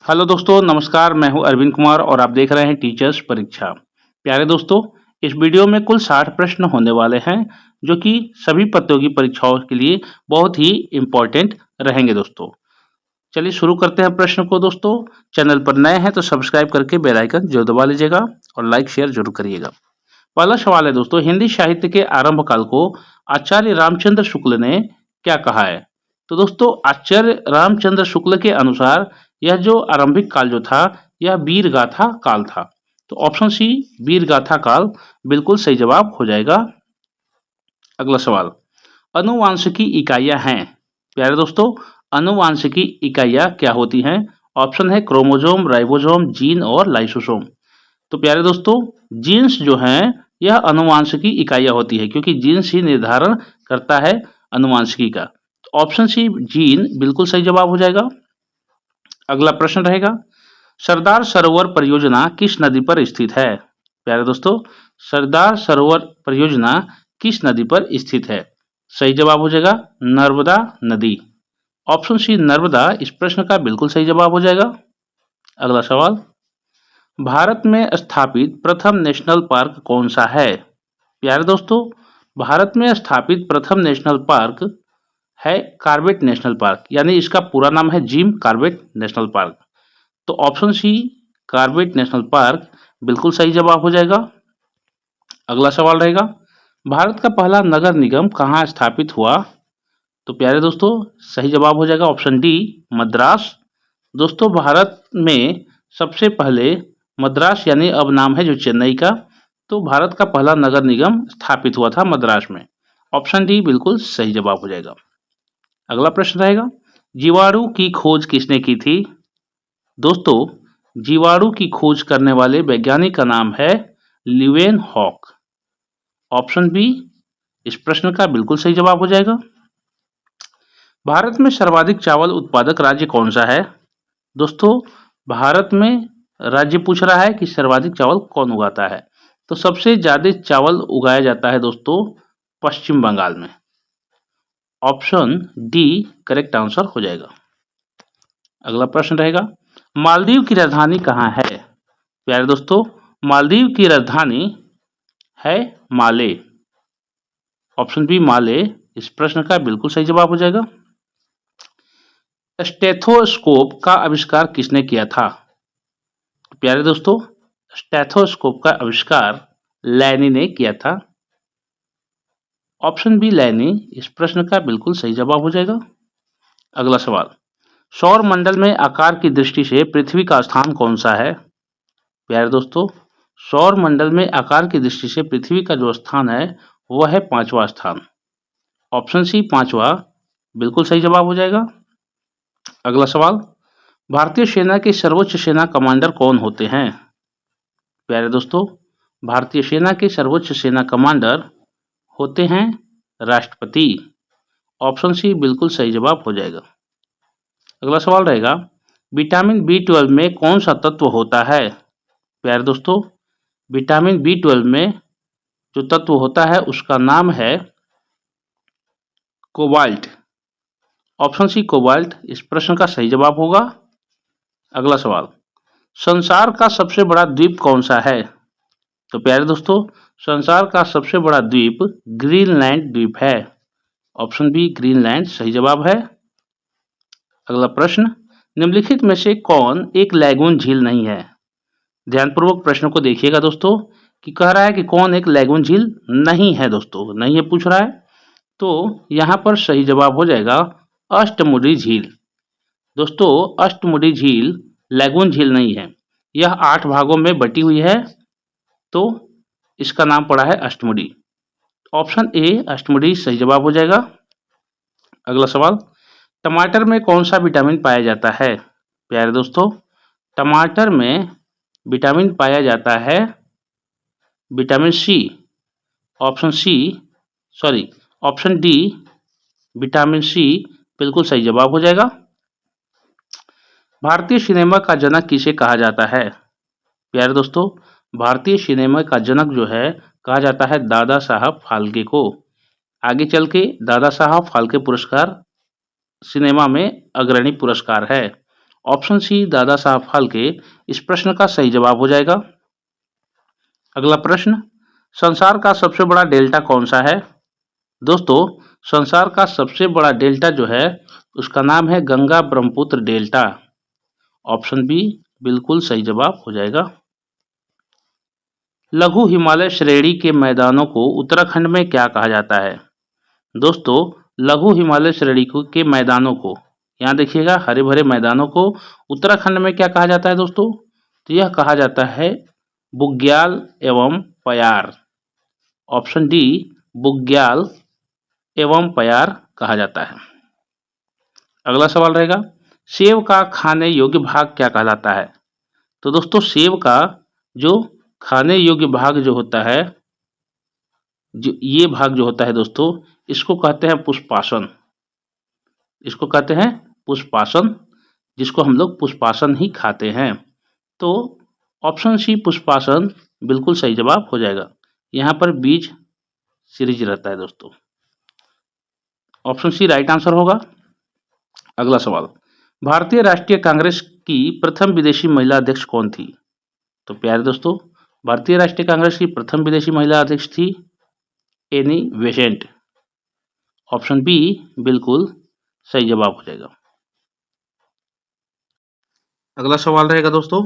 Hello दोस्तों, नमस्कार। मैं हूं अरविंद कुमार और आप देख रहे हैं टीचर्स परीक्षा। प्यारे दोस्तों, इस वीडियो में कुल 60 प्रश्न होने वाले हैं जो कि सभी प्रतियोगी परीक्षाओं के लिए बहुत ही इम्पोर्टेंट रहेंगे दोस्तों। चलिए शुरू करते हैं प्रश्न को दोस्तों। चैनल पर नए हैं तो सब्सक्राइब करके बेल आइकन जरूर दबा लीजिएगा और लाइक शेयर जरूर करिएगा। पहला सवाल है दोस्तों, हिंदी साहित्य के आरंभ काल को आचार्य रामचंद्र शुक्ल ने क्या कहा है? तो दोस्तों, आचार्य रामचंद्र शुक्ल के अनुसार यह जो आरंभिक काल जो था, यह वीर गाथा काल था। तो ऑप्शन सी वीर गाथा काल बिल्कुल सही जवाब हो जाएगा। अगला सवाल, अनुवांशिकी इकाइयां हैं। प्यारे दोस्तों, अनुवांशिकी इकाइयां क्या होती हैं? ऑप्शन है क्रोमोसोम, राइबोसोम, जीन और लाइसोसोम। तो प्यारे दोस्तों, जीन्स जो हैं यह अनुवांशिकी इकाइयां होती है क्योंकि जीन्स ही निर्धारण करता है अनुवांशिकी का। तो ऑप्शन सी जीन बिल्कुल सही जवाब हो जाएगा। अगला प्रश्न रहेगा, सरदार सरोवर परियोजना किस नदी पर स्थित है? प्यारे दोस्तों, सरदार सरोवर परियोजना किस नदी पर स्थित है? सही जवाब हो जाएगा नर्मदा नदी। ऑप्शन सी नर्मदा इस प्रश्न का बिल्कुल सही जवाब हो जाएगा। अगला सवाल, भारत में स्थापित प्रथम नेशनल पार्क कौन सा है? प्यारे दोस्तों, भारत में स्थापित प्रथम नेशनल पार्क है कॉर्बेट नेशनल पार्क, यानी इसका पूरा नाम है जिम कॉर्बेट नेशनल पार्क। तो option C Corbett national park बिल्कुल सही जवाब हो जाएगा। अगला सवाल रहेगा, भारत का पहला नगर निगम कहाँ स्थापित हुआ? तो प्यारे दोस्तों, सही जवाब हो जाएगा ऑप्शन डी मद्रास। दोस्तों, भारत में सबसे पहले मद्रास यानी अब नाम है जो चेन्नई का, तो भारत का पहला नगर निगम स्थापित हुआ था मद्रास में। ऑप्शन डी बिल्कुल सही जवाब हो जाएगा। अगला प्रश्न रहेगा, जीवाणु की खोज किसने की थी? दोस्तों, जीवाणु की खोज करने वाले वैज्ञानिक का नाम है लीवेनहॉक। ऑप्शन बी इस प्रश्न का बिल्कुल सही जवाब हो जाएगा। भारत में सर्वाधिक चावल उत्पादक राज्य कौन सा है? दोस्तों, भारत में राज्य पूछ रहा है कि सर्वाधिक चावल कौन उगाता है। तो सबसे ज्यादा चावल उगाया जाता है दोस्तों पश्चिम बंगाल में। ऑप्शन डी करेक्ट आंसर हो जाएगा। अगला प्रश्न रहेगा, मालदीव की राजधानी कहाँ है? प्यारे दोस्तों, मालदीव की राजधानी है माले। ऑप्शन बी माले इस प्रश्न का बिल्कुल सही जवाब हो जाएगा। स्टेथोस्कोप का आविष्कार किसने किया था? प्यारे दोस्तों, स्टेथोस्कोप का आविष्कार लैनी ने किया था। ऑप्शन बी लैनी इस प्रश्न का बिल्कुल सही जवाब हो जाएगा। अगला सवाल, सौर मंडल में आकार की दृष्टि से पृथ्वी का स्थान कौन सा है? प्यारे दोस्तों, सौर मंडल में आकार की दृष्टि से पृथ्वी का जो स्थान है वह है 5वां स्थान। ऑप्शन सी 5वां बिल्कुल सही जवाब हो जाएगा। अगला सवाल, भारतीय सेना के सर्वोच्च सेना कमांडर कौन होते हैं? प्यारे दोस्तों, भारतीय सेना के सर्वोच्च सेना कमांडर होते हैं राष्ट्रपति। ऑप्शन सी बिल्कुल सही जवाब हो जाएगा। अगला सवाल रहेगा, विटामिन B12 में कौन सा तत्व होता है? प्यारे दोस्तों, विटामिन B12 में जो तत्व होता है उसका नाम है कोबाल्ट। ऑप्शन सी कोबाल्ट इस प्रश्न का सही जवाब होगा। अगला सवाल, संसार का सबसे बड़ा द्वीप कौन सा है? तो प्यारे दोस्तों, संसार का सबसे बड़ा द्वीप ग्रीनलैंड द्वीप है। ऑप्शन बी ग्रीनलैंड सही जवाब है। अगला प्रश्न, निम्नलिखित में से कौन एक लैगून झील नहीं है? ध्यानपूर्वक प्रश्न को देखिएगा दोस्तों कि कह रहा है कि कौन एक लैगून झील नहीं है। दोस्तों, नहीं है पूछ रहा है, तो यहाँ पर सही जवाब हो जाएगा अष्टमुडी झील। दोस्तों, अष्टमुडी झील लैगून झील नहीं है, यह 8 भागों में बटी हुई है, तो इसका नाम पड़ा है अष्टमुडी। ऑप्शन ए अष्टमुडी सही जवाब हो जाएगा। अगला सवाल, टमाटर में कौन सा विटामिन पाया जाता है? प्यारे दोस्तों, टमाटर में विटामिन पाया जाता है vitamin C. Option D vitamin C बिल्कुल सही जवाब हो जाएगा। भारतीय सिनेमा का जनक किसे कहा जाता है? प्यारे दोस्तों, भारतीय सिनेमा का जनक जो है कहा जाता है दादा साहब फाल्के को। आगे चल के दादा साहब फाल्के पुरस्कार सिनेमा में अग्रणी पुरस्कार है। ऑप्शन सी दादा साहब फाल्के इस प्रश्न का सही जवाब हो जाएगा। अगला प्रश्न, संसार का सबसे बड़ा डेल्टा कौन सा है? दोस्तों, संसार का सबसे बड़ा डेल्टा जो है उसका नाम है Ganga Brahmaputra delta. Option B बिल्कुल सही जवाब हो जाएगा। लघु हिमालय श्रेणी के मैदानों को उत्तराखंड में क्या कहा जाता है? दोस्तों, लघु हिमालय श्रेणी के मैदानों को, यहाँ देखिएगा हरे भरे मैदानों को उत्तराखंड में क्या कहा जाता है दोस्तों? तो यह कहा जाता है बुग्याल एवं पयार। ऑप्शन डी बुग्याल एवं पयार कहा जाता है। अगला सवाल रहेगा, सेब का खाने योग्य भाग क्या कहलाता है? तो दोस्तों, सेब का जो खाने योग्य भाग जो होता है, जो ये भाग जो होता है दोस्तों, इसको कहते हैं पुष्पासन। इसको कहते हैं पुष्पासन, जिसको हम लोग पुष्पासन ही खाते हैं। तो ऑप्शन सी पुष्पासन बिल्कुल सही जवाब हो जाएगा। यहाँ पर बीज सीरीज रहता है दोस्तों। ऑप्शन सी राइट आंसर होगा। अगला सवाल, भारतीय राष्ट्रीय कांग्रेस की प्रथम विदेशी महिला अध्यक्ष कौन थी? तो प्यारे दोस्तों, भारतीय राष्ट्रीय कांग्रेस की प्रथम विदेशी महिला अध्यक्ष थी एनी बेसेंट। ऑप्शन बी बिल्कुल सही जवाब हो जाएगा। अगला सवाल रहेगा दोस्तों,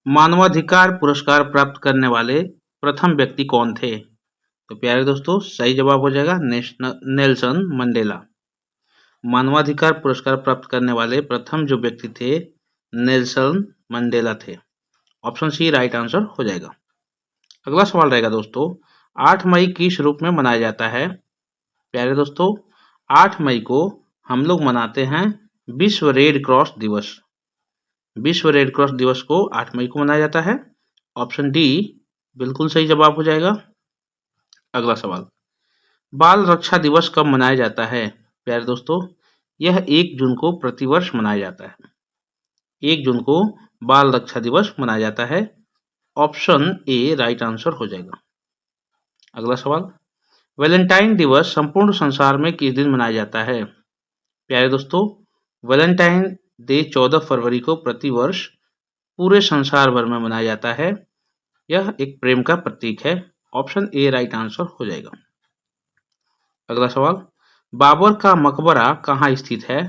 मानवाधिकार पुरस्कार प्राप्त करने वाले प्रथम व्यक्ति कौन थे? तो प्यारे दोस्तों, सही जवाब हो जाएगा नेल्सन मंडेला। मानवाधिकार पुरस्कार प्राप्त करने वाले प्रथम जो व्यक्ति थे नेल्सन मंडेला थे। ऑप्शन सी राइट आंसर हो जाएगा। अगला सवाल रहेगा दोस्तों, 8 मई किस रूप में मनाया जाता है? प्यारे दोस्तों, 8 मई को हम लोग मनाते हैं विश्व रेड क्रॉस दिवस। विश्व रेड क्रॉस दिवस को 8 मई को मनाया जाता है। ऑप्शन डी बिल्कुल सही जवाब हो जाएगा। अगला सवाल, बाल रक्षा दिवस कब मनाया जाता है? प्यारे दोस्तों, यह 1 जून को प्रतिवर्ष मनाया जाता है। 1 जून को बाल रक्षा दिवस मनाया जाता है। ऑप्शन ए राइट आंसर हो जाएगा। अगला सवाल, वैलेंटाइन दिवस संपूर्ण संसार में किस दिन मनाया जाता है? प्यारे दोस्तों, वैलेंटाइन डे 14 फरवरी को प्रतिवर्ष पूरे संसार भर में मनाया जाता है। यह एक प्रेम का प्रतीक है। ऑप्शन ए राइट आंसर हो जाएगा। अगला सवाल, बाबर का मकबरा कहाँ स्थित है?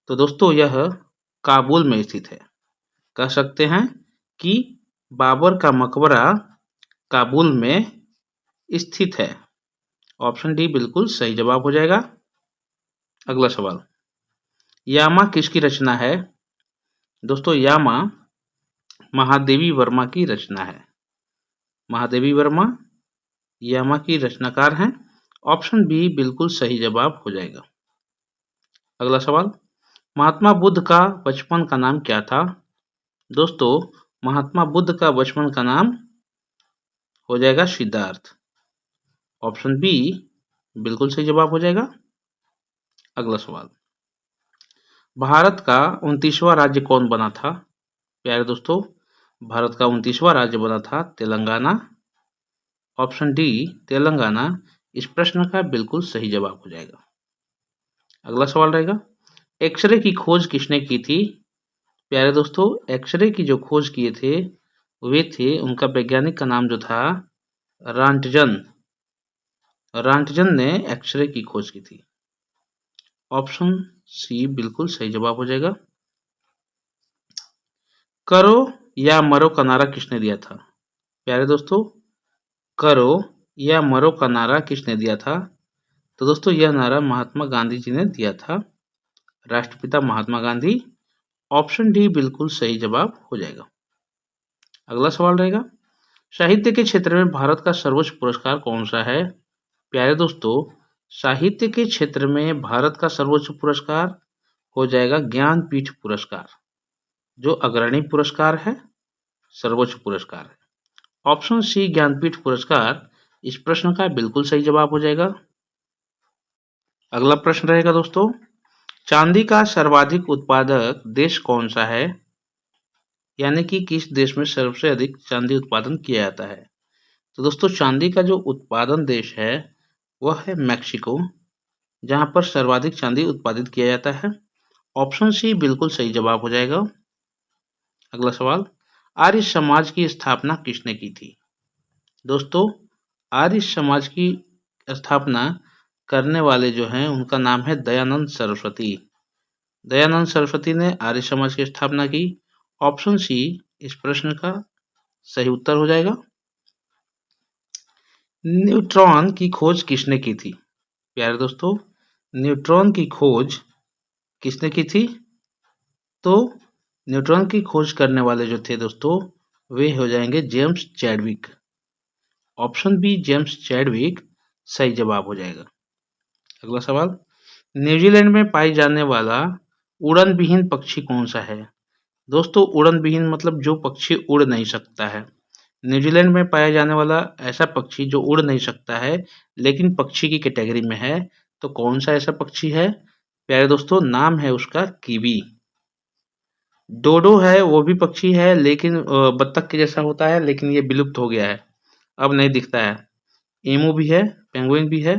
तो दोस्तों, यह काबुल में स्थित है। कह सकते हैं कि बाबर का मकबरा काबुल में स्थित है। ऑप्शन डी बिल्कुल सही जवाब हो जाएगा। अगला सवाल, यामा किसकी रचना है? दोस्तों, यामा महादेवी वर्मा की रचना है। महादेवी वर्मा यामा की रचनाकार हैं। ऑप्शन बी बिल्कुल सही जवाब हो जाएगा। अगला सवाल, महात्मा बुद्ध का बचपन का नाम क्या था? दोस्तों, महात्मा बुद्ध का बचपन का नाम हो जाएगा सिद्धार्थ। ऑप्शन बी बिल्कुल सही जवाब हो जाएगा। अगला सवाल, भारत का 29वां राज्य कौन बना था? प्यारे दोस्तों, भारत का 29वां राज्य बना था तेलंगाना। ऑप्शन डी तेलंगाना इस प्रश्न का बिल्कुल सही जवाब हो जाएगा। अगला सवाल रहेगा, एक्सरे की खोज किसने की थी? प्यारे दोस्तों, एक्सरे की जो खोज किए थे वे थे, उनका वैज्ञानिक का नाम जो था रांटजन। रांटजन ने एक्सरे की खोज की थी। ऑप्शन सी बिल्कुल सही जवाब हो जाएगा। करो या मरो का नारा किसने दिया था? प्यारे दोस्तों, करो या मरो का नारा किसने दिया था? तो दोस्तों, यह नारा महात्मा गांधी जी ने दिया था, राष्ट्रपिता महात्मा गांधी। ऑप्शन डी बिल्कुल सही जवाब हो जाएगा। अगला सवाल रहेगा, साहित्य के क्षेत्र में भारत का सर्वोच्च पुरस्कार कौन सा है? प्यारे दोस्तों, साहित्य के क्षेत्र में भारत का सर्वोच्च पुरस्कार हो जाएगा ज्ञानपीठ पुरस्कार, जो अग्रणी पुरस्कार है, सर्वोच्च पुरस्कार है। ऑप्शन सी ज्ञानपीठ पुरस्कार इस प्रश्न का बिल्कुल सही जवाब हो जाएगा। अगला प्रश्न रहेगा दोस्तों, चांदी का सर्वाधिक उत्पादक देश कौन सा है? यानी कि किस देश में सबसे अधिक चांदी उत्पादन किया जाता है? तो दोस्तों, चांदी का जो उत्पादन देश है वह है मैक्सिको, जहां पर सर्वाधिक चांदी उत्पादित किया जाता है। ऑप्शन सी बिल्कुल सही जवाब हो जाएगा। अगला सवाल, आर्य समाज की स्थापना किसने की थी? दोस्तों, आर्य समाज की स्थापना करने वाले जो हैं उनका नाम है दयानंद सरस्वती। दयानंद सरस्वती ने आर्य समाज की स्थापना की। ऑप्शन सी इस प्रश्न का सही उत्तर हो जाएगा। न्यूट्रॉन की खोज किसने की थी? प्यारे दोस्तों, न्यूट्रॉन की खोज किसने की थी? तो न्यूट्रॉन की खोज करने वाले जो थे दोस्तों, वे हो जाएंगे James Chadwick. Option B James Chadwick सही जवाब हो जाएगा। अगला सवाल, न्यूजीलैंड में पाई जाने वाला उड़न विहीन पक्षी कौन सा है? दोस्तों, उड़न विहीन मतलब जो पक्षी उड़ नहीं सकता है। न्यूजीलैंड में पाया जाने वाला ऐसा पक्षी जो उड़ नहीं सकता है लेकिन पक्षी की कैटेगरी में है, तो कौन सा ऐसा पक्षी है? प्यारे दोस्तों, नाम है उसका कीवी। डोडो है, वो भी पक्षी है लेकिन बत्तख के जैसा होता है, लेकिन ये विलुप्त हो गया है, अब नहीं दिखता है। एमू भी है, पेंगुइन भी है,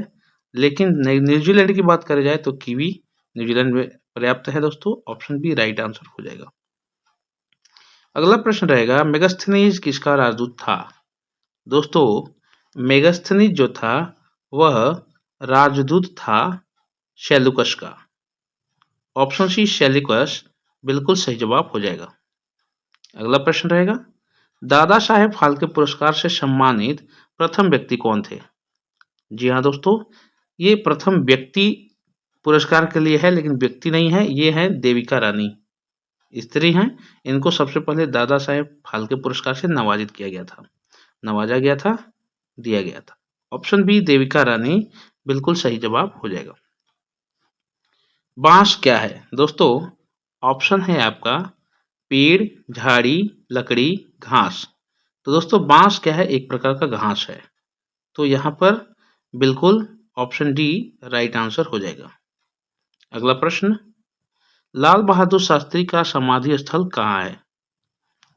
लेकिन न्यूजीलैंड की बात करी जाए तो कीवी न्यूजीलैंड में पर्याप्त है दोस्तों। ऑप्शन बी राइट आंसर हो जाएगा। अगला प्रश्न रहेगा, मेगास्थनीज किसका राजदूत था? दोस्तों, मेगास्थनीज जो था वह राजदूत था सेल्यूकस का। ऑप्शन सी सेल्यूकस बिल्कुल सही जवाब हो जाएगा। अगला प्रश्न रहेगा, दादा साहेब फाल्के पुरस्कार से सम्मानित प्रथम व्यक्ति कौन थे? जी हाँ दोस्तों, ये प्रथम व्यक्ति पुरस्कार के लिए है, लेकिन व्यक्ति नहीं है, ये है देविका रानी, स्त्री हैं। इनको सबसे पहले दादा साहेब फाल्के पुरस्कार से नवाजित किया गया था, नवाजा गया था, दिया गया था। ऑप्शन बी देविका रानी बिल्कुल सही जवाब हो जाएगा। बांस क्या है? दोस्तों, ऑप्शन है आपका पेड़, झाड़ी, लकड़ी, घास। तो दोस्तों, बांस क्या है? एक प्रकार का घास है। तो यहाँ पर बिल्कुल ऑप्शन डी राइट आंसर हो जाएगा। अगला प्रश्न, लाल बहादुर शास्त्री का समाधि स्थल कहाँ है?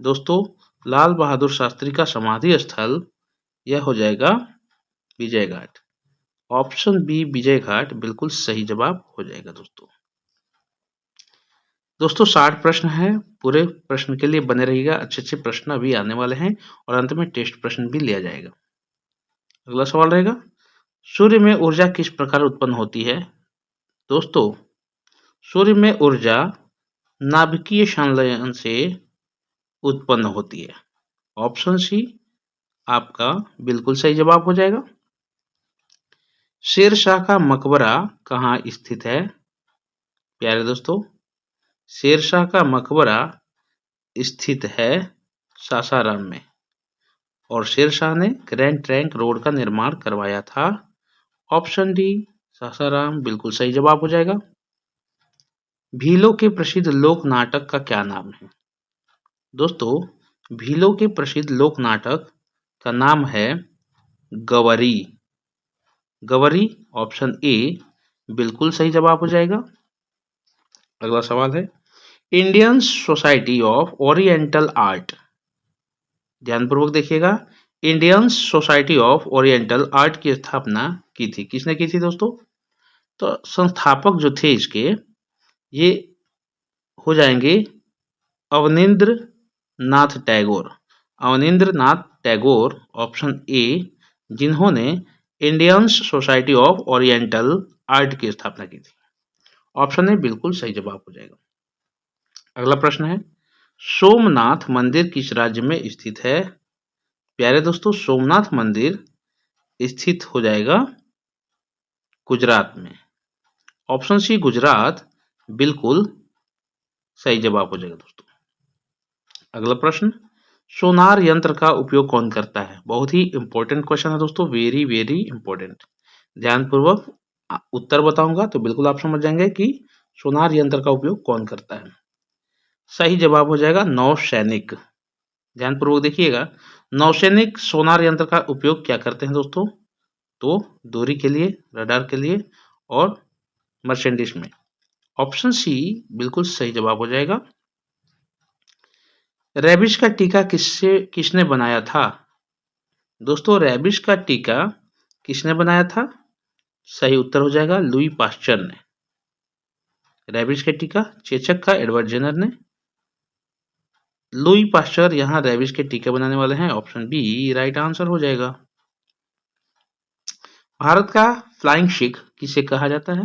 दोस्तों, लाल बहादुर शास्त्री का समाधि स्थल यह हो जाएगा विजय घाट। ऑप्शन बी विजय घाट बिल्कुल सही जवाब हो जाएगा दोस्तों। दोस्तों 60 प्रश्न है, पूरे प्रश्न के लिए बने रहिएगा, अच्छे प्रश्न अभी आने वाले हैं और अंत में टेस्ट प्रश्न भी लिया जाएगा। अगला सवाल रहेगा, सूर्य में ऊर्जा किस प्रकार उत्पन्न होती है? दोस्तों, सूर्य में ऊर्जा नाभिकीय संलयन से उत्पन्न होती है। ऑप्शन सी आपका बिल्कुल सही जवाब हो जाएगा। शेरशाह का मकबरा कहाँ स्थित है? प्यारे दोस्तों, शेरशाह का मकबरा स्थित है सासाराम में और शेरशाह ने ग्रैंड ट्रंक रोड का निर्माण करवाया था। ऑप्शन डी सासाराम बिल्कुल सही जवाब हो जाएगा। भीलों के प्रसिद्ध लोक नाटक का क्या नाम है? दोस्तों, भीलों के प्रसिद्ध लोक नाटक का नाम है गवरी। गवरी ऑप्शन ए बिल्कुल सही जवाब हो जाएगा। अगला सवाल है, Indian society of oriental art, ध्यानपूर्वक देखिएगा, Indian society of oriental art की स्थापना की थी, किसने की थी दोस्तों? तो संस्थापक जो थे इसके, ये हो जाएंगे अवनींद्र नाथ टैगोर। अवनींद्र नाथ टैगोर ऑप्शन ए, जिन्होंने Indian society of oriental art की स्थापना की थी। ऑप्शन ए बिल्कुल सही जवाब हो जाएगा। अगला प्रश्न है, सोमनाथ मंदिर किस राज्य में स्थित है? प्यारे दोस्तों, सोमनाथ मंदिर स्थित हो जाएगा गुजरात में। ऑप्शन सी गुजरात बिल्कुल सही जवाब हो जाएगा दोस्तों। अगला प्रश्न, सोनार यंत्र का उपयोग कौन करता है? बहुत ही इंपॉर्टेंट क्वेश्चन है दोस्तों, वेरी वेरी इंपॉर्टेंट। ध्यानपूर्वक उत्तर बताऊंगा तो बिल्कुल आप समझ जाएंगे कि सोनार यंत्र का उपयोग कौन करता है। सही जवाब हो जाएगा नौसैनिक। ध्यानपूर्वक देखिएगा, नौसैनिक सोनार यंत्र का उपयोग क्या करते हैं दोस्तों? तो दूरी के लिए, रडार के लिए और मर्चेंडिस में। ऑप्शन सी बिल्कुल सही जवाब हो जाएगा। रेबिस का टीका किसने बनाया था? दोस्तों, रेबिस का टीका किसने बनाया था? सही उत्तर हो जाएगा लुई पास्चर ने। रेबीज का टीका चेचक का एडवर्ड जेनर ने। लुई पास्चर यहाँ रेबीज के टीके बनाने वाले हैं। ऑप्शन बी राइट आंसर हो जाएगा। भारत का फ्लाइंग सिख किसे कहा जाता है?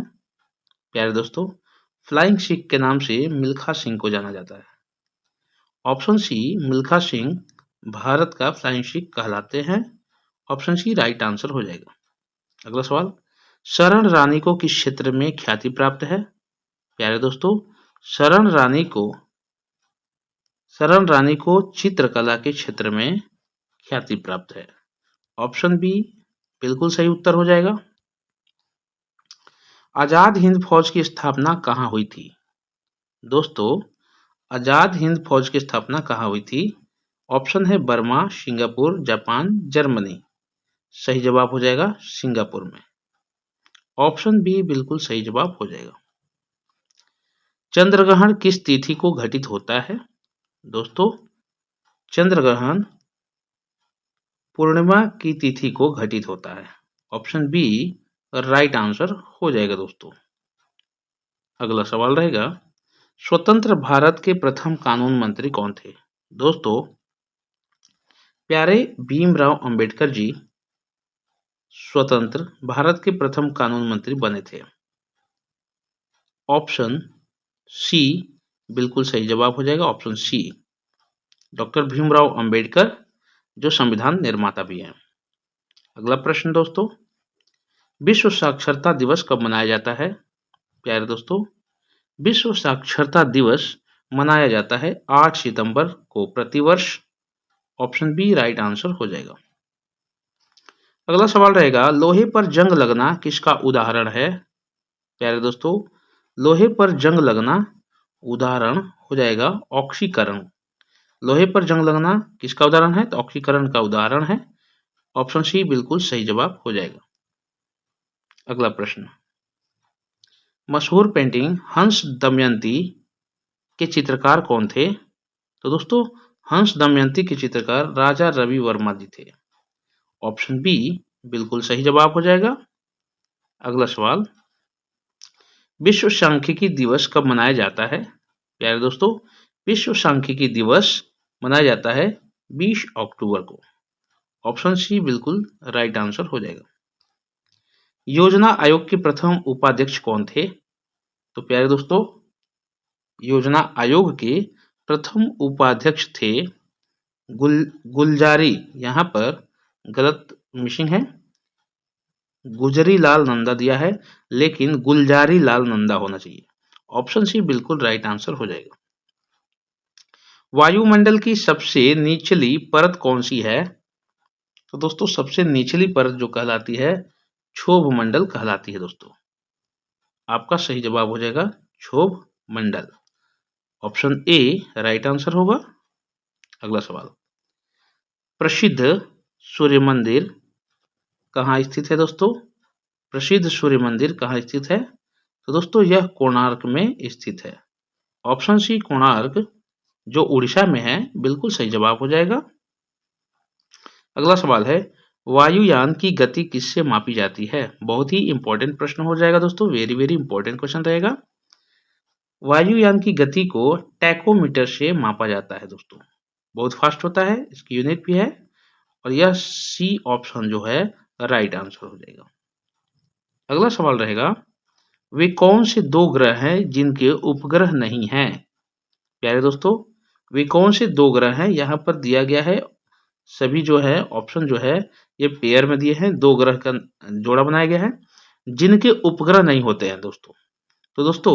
प्यारे दोस्तों, फ्लाइंग सिख के नाम से मिल्खा सिंह को जाना जाता है। ऑप्शन सी मिल्खा सिंह भारत का फ्लाइंग सिख कहलाते हैं। ऑप्शन सी राइट आंसर हो जाएगा। अगला सवाल, शरण रानी को किस क्षेत्र में ख्याति प्राप्त है? प्यारे दोस्तों, शरण रानी को चित्रकला के क्षेत्र में ख्याति प्राप्त है। ऑप्शन बी बिल्कुल सही उत्तर हो जाएगा। आजाद हिंद फौज की स्थापना कहाँ हुई थी? दोस्तों, आजाद हिंद फौज की स्थापना कहाँ हुई थी? ऑप्शन है बर्मा, सिंगापुर, जापान, जर्मनी। सही जवाब हो जाएगा सिंगापुर में। ऑप्शन बी बिल्कुल सही जवाब हो जाएगा। चंद्रग्रहण किस तिथि को घटित होता है? दोस्तों, चंद्रग्रहण पूर्णिमा की तिथि को घटित होता है। ऑप्शन बी राइट आंसर हो जाएगा दोस्तों। अगला सवाल रहेगा, स्वतंत्र भारत के प्रथम कानून मंत्री कौन थे? दोस्तों, प्यारे भीमराव अंबेडकर जी स्वतंत्र भारत के प्रथम कानून मंत्री बने थे। ऑप्शन सी बिल्कुल सही जवाब हो जाएगा। Option C doctor Bhimrao Ambedkar जो संविधान निर्माता भी हैं। अगला प्रश्न दोस्तों, विश्व साक्षरता दिवस कब मनाया जाता है? प्यारे दोस्तों, विश्व साक्षरता दिवस मनाया जाता है 8 सितंबर को प्रतिवर्ष। ऑप्शन बी राइट आंसर हो जाएगा। अगला सवाल रहेगा, लोहे पर जंग लगना किसका उदाहरण है? प्यारे दोस्तों, लोहे पर जंग लगना उदाहरण हो जाएगा ऑक्सीकरण। लोहे पर जंग लगना किसका उदाहरण है? तो ऑक्सीकरण का उदाहरण है। ऑप्शन सी बिल्कुल सही जवाब हो जाएगा। अगला प्रश्न, मशहूर पेंटिंग हंस दमयंती के चित्रकार कौन थे? तो दोस्तों, हंस दमयंती के चित्रकार राजा रवि वर्मा जी थे। ऑप्शन बी बिल्कुल सही जवाब हो जाएगा। अगला सवाल, विश्व सांख्यिकी दिवस कब मनाया जाता है? प्यारे दोस्तों, विश्व सांख्यिकी दिवस मनाया जाता है 20 अक्टूबर को। ऑप्शन सी बिल्कुल राइट आंसर हो जाएगा। योजना आयोग के प्रथम उपाध्यक्ष कौन थे? तो प्यारे दोस्तों, योजना आयोग के प्रथम उपाध्यक्ष थे गुलजारी, यहाँ पर गलत मिसिंग है, गुजरी लाल नंदा दिया है, लेकिन गुलजारी लाल नंदा होना चाहिए। ऑप्शन सी बिल्कुल राइट आंसर हो जाएगा। वायुमंडल की सबसे निचली परत कौन सी है? तो दोस्तों, सबसे निचली परत जो कहलाती है क्षोभ मंडल कहलाती है दोस्तों। आपका सही जवाब हो जाएगा क्षोभ मंडल। ऑप्शन ए राइट आंसर होगा। अगला सवाल, प्रसिद्ध सूर्य मंदिर कहाँ स्थित है दोस्तों? प्रसिद्ध सूर्य मंदिर कहाँ स्थित है? तो दोस्तों, यह कोणार्क में स्थित है। ऑप्शन सी कोणार्क जो उड़ीसा में है बिल्कुल सही जवाब हो जाएगा। अगला सवाल है, वायुयान की गति किससे मापी जाती है? बहुत ही इंपॉर्टेंट प्रश्न हो जाएगा दोस्तों, वेरी वेरी इंपॉर्टेंट क्वेश्चन रहेगा। वायुयान की गति को टैकोमीटर से मापा जाता है दोस्तों। बहुत फास्ट होता है, इसकी यूनिट भी है, और यह सी ऑप्शन जो है राइट आंसर हो जाएगा। अगला सवाल रहेगा, वे कौन से दो ग्रह हैं जिनके उपग्रह नहीं हैं? प्यारे दोस्तों, वे कौन से दो ग्रह हैं? यहाँ पर दिया गया है, सभी जो है ऑप्शन जो है ये पेयर में दिए हैं, दो ग्रह का जोड़ा बनाया गया है जिनके उपग्रह नहीं होते हैं दोस्तों। तो दोस्तों,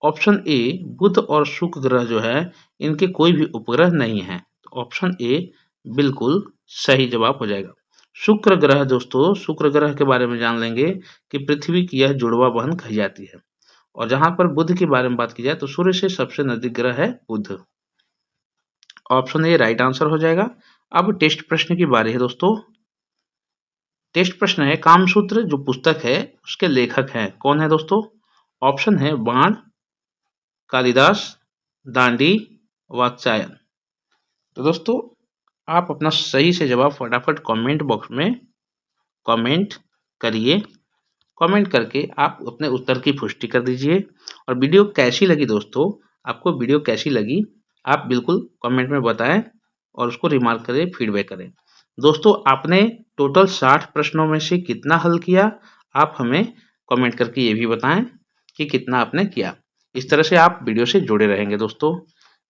ऑप्शन ए बुध और शुक्र ग्रह जो है इनके कोई भी उपग्रह नहीं है। तो ऑप्शन ए बिल्कुल सही जवाब हो जाएगा। शुक्र ग्रह दोस्तों, शुक्र ग्रह के बारे में जान लेंगे कि पृथ्वी की यह जुड़वा बहन कही जाती है। और जहां पर बुध के बारे में बात की जाए तो सूर्य से सबसे नजदीक ग्रह है बुध। ऑप्शन ए राइट आंसर हो जाएगा। अब टेस्ट प्रश्न की बारी है दोस्तों। टेस्ट प्रश्न है, कामसूत्र जो पुस्तक है उसके लेखक हैं कौन है दोस्तों? ऑप्शन है बाण, कालिदास, दांडी, वात्स्यायन। तो दोस्तों, आप अपना सही से जवाब फटाफट कमेंट बॉक्स में कमेंट करिए। कमेंट करके आप अपने उत्तर की पुष्टि कर दीजिए और वीडियो कैसी लगी दोस्तों, आपको वीडियो कैसी लगी आप बिल्कुल कमेंट में बताएं और उसको रिमार्क करें, फीडबैक करें। दोस्तों आपने टोटल 60 प्रश्नों में से कितना हल किया, आप हमें कमेंट करके ये भी बताएं कि कितना आपने किया। इस तरह से आप वीडियो से जुड़े रहेंगे दोस्तों।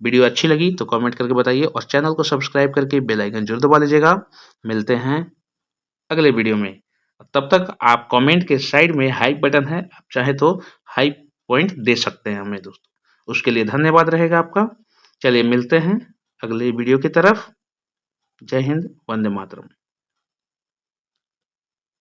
वीडियो अच्छी लगी तो कमेंट करके बताइए और चैनल को सब्सक्राइब करके बेल आइकन जरूर दबा लीजिएगा। मिलते हैं अगले वीडियो में। तब तक आप कमेंट के साइड में हाइप बटन है, आप चाहे तो हाइप पॉइंट दे सकते हैं हमें दोस्तों। उसके लिए धन्यवाद रहेगा आपका। चलिए मिलते हैं अगले वीडियो की तरफ। जय हिंद, वंदे मातरम।